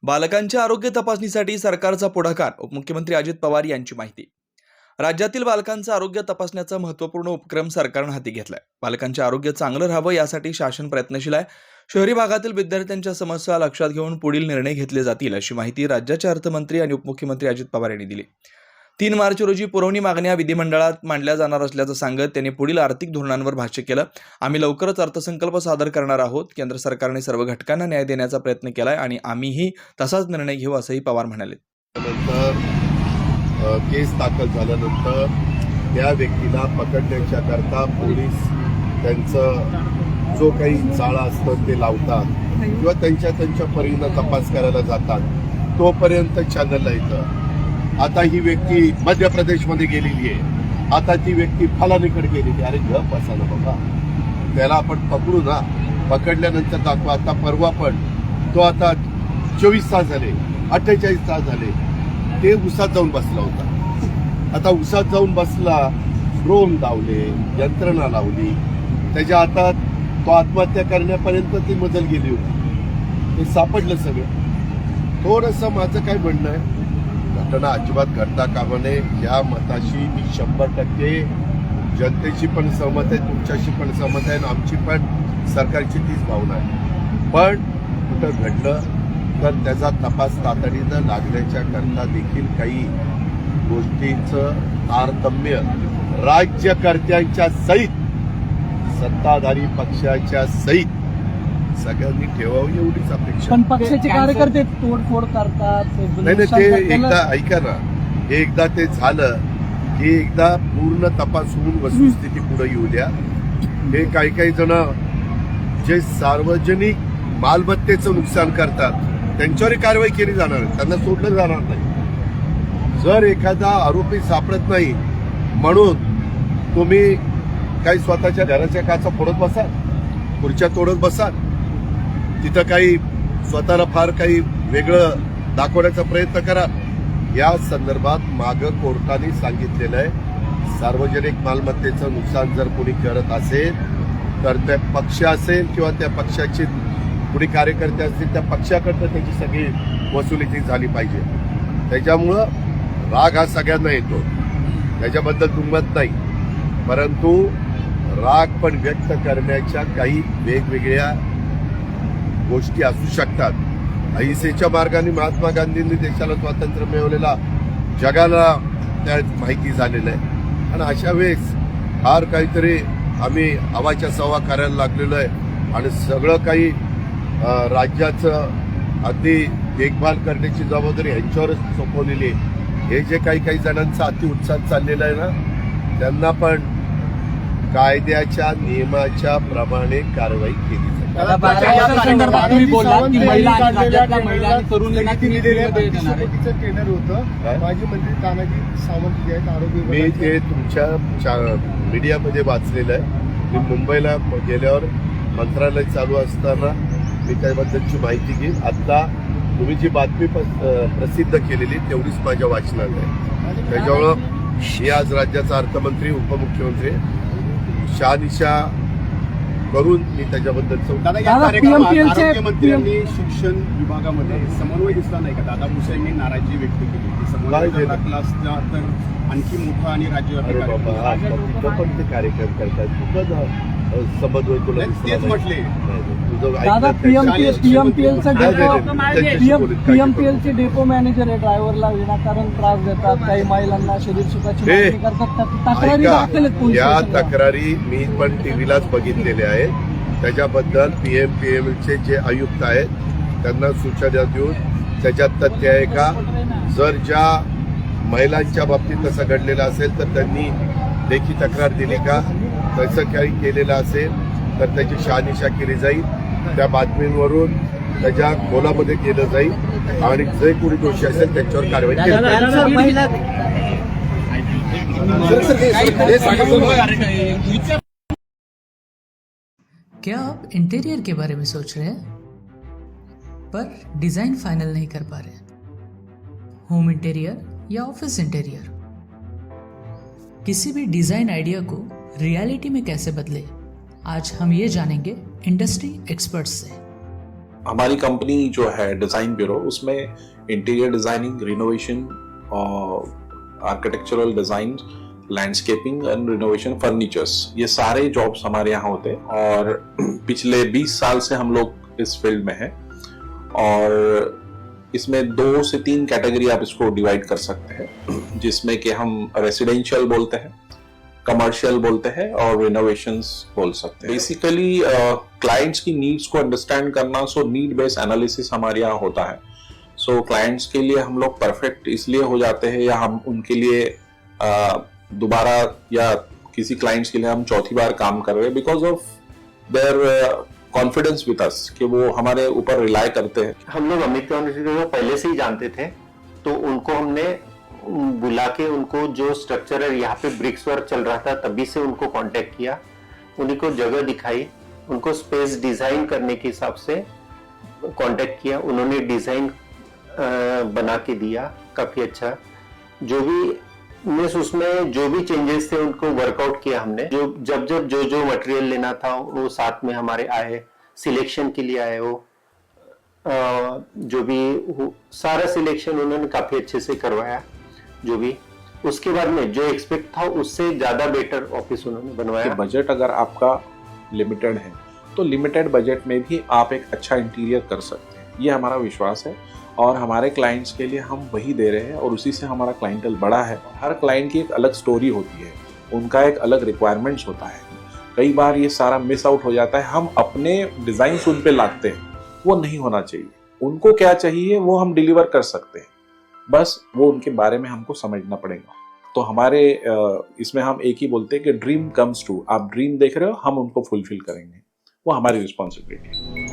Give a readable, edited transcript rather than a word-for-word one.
बालकांच्या आरोग्य तपासणीसाठी सरकारचा पुढाकार. उपमुख्यमंत्री अजित पवार यांची माहिती. राज्यातील बालकांचं आरोग्य तपासण्याचा महत्त्वपूर्ण उपक्रम सरकारनं हाती घेतलाय. बालकांचे आरोग्य चांगलं राहावं यासाठी शासन प्रयत्नशील आहे. शहरी भागातील विद्यार्थ्यांच्या समस्या लक्षात घेऊन पुढील निर्णय घेतले जातील, अशी माहिती राज्याचे अर्थमंत्री आणि उपमुख्यमंत्री अजित पवार यांनी दिली. 3 मार्च रोजी पुरवणी मागण्या विधिमंडळात मांडल्या जाणार असल्याचं सांगत त्यांनी पुढील आर्थिक धोरणांवर भाष्य केलं. आम्ही लवकरच अर्थसंकल्प सादर करणार आहोत. केंद्र सरकारने सर्व घटकांना न्याय देण्याचा प्रयत्न केलाय आणि आम्हीही तसाच निर्णय घेऊ, असंही पवार म्हणाले. केस दाखल झाल्यानंतर त्या व्यक्तीला पकडण्याच्या करता पोलीस त्यांचं जो काही जाळं असतं ते लावतात किंवा त्यांच्या परीनं तपास करायला जातात. तोपर्यंत चॅनलला येतं. आता ही व्यक्ती मध्य प्रदेशमध्ये गेलेली आहे, आता ती व्यक्ती फलानीकडे गेलेली. अरे गप बसा ना बाबा, त्याला आपण पकडू ना. पकडल्यानंतर दाखवा. आता परवा पण तो आता 24 तास झाले, 48 तास झाले, ते उसात जाऊन बसला होता. आता उसात जाऊन बसला, ड्रोन लावले, यंत्रणा लावली, त्याच्या हातात तो आत्महत्या करण्यापर्यंत ती मजल गेली होती. हे सापडलं सगळं. थोडंसं माझं काय म्हणणं आहे, घटना अजिबात घडता कामा नये या मताशी मी 100% जनतेची पण सहमत आहे, तुमच्याशी पण सहमत आहे, आमची पण सरकारची तीच भावना आहे. पण कुठं घडलं तर त्याचा तपास तातडीनं लागण्याच्या करता देखील काही गोष्टींचं तारतम्य राज्यकर्त्यांच्या सहित, सत्ताधारी पक्षाच्या सहित सगळ्यांनी ठेवावं एवढीच अपेक्षा. पण पक्षाचे कार्यकर्ते तोडफोड करतात. नाही, ते एकदा ऐका ना, हे एकदा ते झालं की एकदा पूर्ण तपास होऊन वस्तुस्थिती पुढे येऊ द्या. हे काही जण जे सार्वजनिक मालमत्तेचं नुकसान करतात त्यांच्यावर कारवाई केली जाणार, त्यांना सोडलं जाणार नाही. जर एखादा आरोपी सापडत नाही म्हणून तुम्ही काही स्वतःच्या घराच्या काचा फोडत बसाल, खुर्च्या तोडत बसाल, तिथं काही स्वतःला फार काही वेगळं दाखवण्याचा प्रयत्न करा. या संदर्भात मागं कोर्टाने सांगितलेलं आहे, सार्वजनिक मालमत्तेचं नुकसान जर कोणी करत असेल तर त्या पक्ष असेल किंवा त्या पक्षाचे कुणी कार्यकर्ते असतील, त्या पक्षाकडनं त्याची सगळी वसुली झाली पाहिजे. त्याच्यामुळं राग हा सगळ्यांना येतो, त्याच्याबद्दल दुमत नाही, परंतु राग पण व्यक्त करण्याच्या काही वेगवेगळ्या गोष्टी असू शकतात. अहिंसेच्या मार्गाने महात्मा गांधींनी देशाला स्वातंत्र्य मिळवलेला जगाला त्या माहिती झालेलं आहे. आणि अशा वेळेस फार काहीतरी आम्ही हवाच्या सवा करायला लागलेलो आहे आणि सगळं काही राज्याचं अगदी देखभाल करण्याची जबाबदारी ह्यांच्यावरच सोपवलेली आहे. हे जे काही जणांचा अतिउत्साह चाललेला आहे ना, त्यांना पण कायद्याच्या नियमाच्या प्रमाणे कारवाई केली जाईल. मी ते तुमच्या मीडियामध्ये वाचलेलं आहे. मी मुंबईला गेल्यावर मंत्रालय चालू असताना मी त्याबद्दलची माहिती घेईन. आता तुम्ही जी बातमी प्रसिद्ध केलेली तेवढीच माझ्या वाचनात आहे. त्याच्यामुळं मी आज राज्याचा अर्थमंत्री, उपमुख्यमंत्री शहानिशा करून मी त्याच्याबद्दल आरोग्यमंत्र्यांनी शिक्षण विभागामध्ये समन्वय दिसला नाही का? दादा भुसे यांनी नाराजी व्यक्त केली. समन्वय टाकला असता तर आणखी मोठा आणि राज्यव्यापी पण ते कार्यक्रम करतात. समन्वय तुला तेच म्हटले. दादा पीएमपीएलचे डेपो मॅनेजर आहे, ड्रायव्हरला विनाकारण त्रास देतात, काही महिलांना शरीर सुखाची मागणी करतात, तक्रारी दाखल आहेत. या तक्रारी मी पण टीव्हीलाच बघितलेल्या आहेत. त्याच्याबद्दल पीएमपीएलचे जे आयुक्त आहेत त्यांना सूचना देऊन त्याच्यात तथ्य आहे का, जर ज्या महिलांच्या बाबतीत तसं घडलेलं असेल तर त्यांनी लेखी तक्रार दिली का, तसं काही केलेलं असेल तर त्याची शहानिशा केली जाईल. त्या बातमींवरून त्याच्या खोलामध्ये केलं जाईल आणि जे कोणी दोषी असेल त्याच्यावर कारवाई केली जाईल. क्या आप इंटीरियर के बारे में सोच रहे हैं पर डिजाइन फाइनल नहीं कर पा रहे? होम इंटीरियर या ऑफिस इंटीरियर, किसी भी डिजाइन आइडिया को रियलिटी में कैसे बदले, आज हम ये जानेंगे इंडस्ट्री एक्सपर्ट्स से। हमारी कंपनी जो है डिज़ाइन ब्यूरो, उसमें interior designing, renovation, architectural design, landscaping end renovation, furnitures, ये सारे जॉब्स हमारे यहाँ होते हैं। और पिछले 20 साल से हम लोग इस फील्ड में हैं। और इसमें 2 से 3 कैटेगरी आप इसको डिवाइड कर सकते हैं, जिसमें कि हम रेसिडेंशियल बोलते हैं, कमर्शियल बोलते हैं और रिनोवेशंस बोल सकते हैं। बेसिकली क्लाइंट्स की नीड्स को अंडरस्टैंड करना, सो नीड बेस्ड एनालिसिस हमारे यहाँ होता है। सो क्लाइंट्स के लिए हम लोग परफेक्ट इसलिए हो जाते हैं, या हम उनके लिए दोबारा, या किसी क्लाइंट्स के लिए हम चौथी बार काम कर रहे हैं, because of their confidence with us, कि वो हमारे ऊपर रिलाई करते हैं। हम लोग अमित को पहले से ही जानते थे, तो उनको हमने बुला के उनको जो स्ट्रक्चरल यहाँ पे ब्रिक्स वर्क चल रहा था तभी से उनको कांटेक्ट किया, उन्हीं को जगह दिखाई, उनको स्पेस डिजाइन करने के हिसाब से कांटेक्ट किया, उन्होंने डिजाइन बना के दिया काफी अच्छा। जो भी उसमें जो भी चेंजेस थे उनको वर्कआउट किया हमने। जब जो मटेरियल लेना था वो साथ में हमारे आए, सिलेक्शन के लिए आए, वो जो भी सारा सिलेक्शन उन्होंने काफी अच्छे से करवाया। जो भी उसके बाद में जो एक्सपेक्ट था उससे ज्यादा बेटर ऑफिस उन्होंने बनवाया। बजट अगर आपका लिमिटेड है तो लिमिटेड बजट में भी आप एक अच्छा इंटीरियर कर सकते हैं, ये हमारा विश्वास है। और हमारे क्लाइंट्स के लिए हम वही दे रहे हैं, और उसी से हमारा क्लाइंटल बड़ा है। हर क्लाइंट की एक अलग स्टोरी होती है, उनका एक अलग रिक्वायरमेंट्स होता है। कई बार ये सारा मिस आउट हो जाता है, हम अपने डिजाइन उन पे लाते हैं, वो नहीं होना चाहिए। उनको क्या चाहिए वो हम डिलीवर कर सकते हैं, बस वो उनके बारे में हमको समझना पड़ेगा। तो हमारे इसमें हम एक ही बोलते हैं कि ड्रीम कम्स ट्रू। आप ड्रीम देख रहे हो, हम उनको फुलफिल करेंगे, वो हमारी रिस्पॉन्सिबिलिटी है।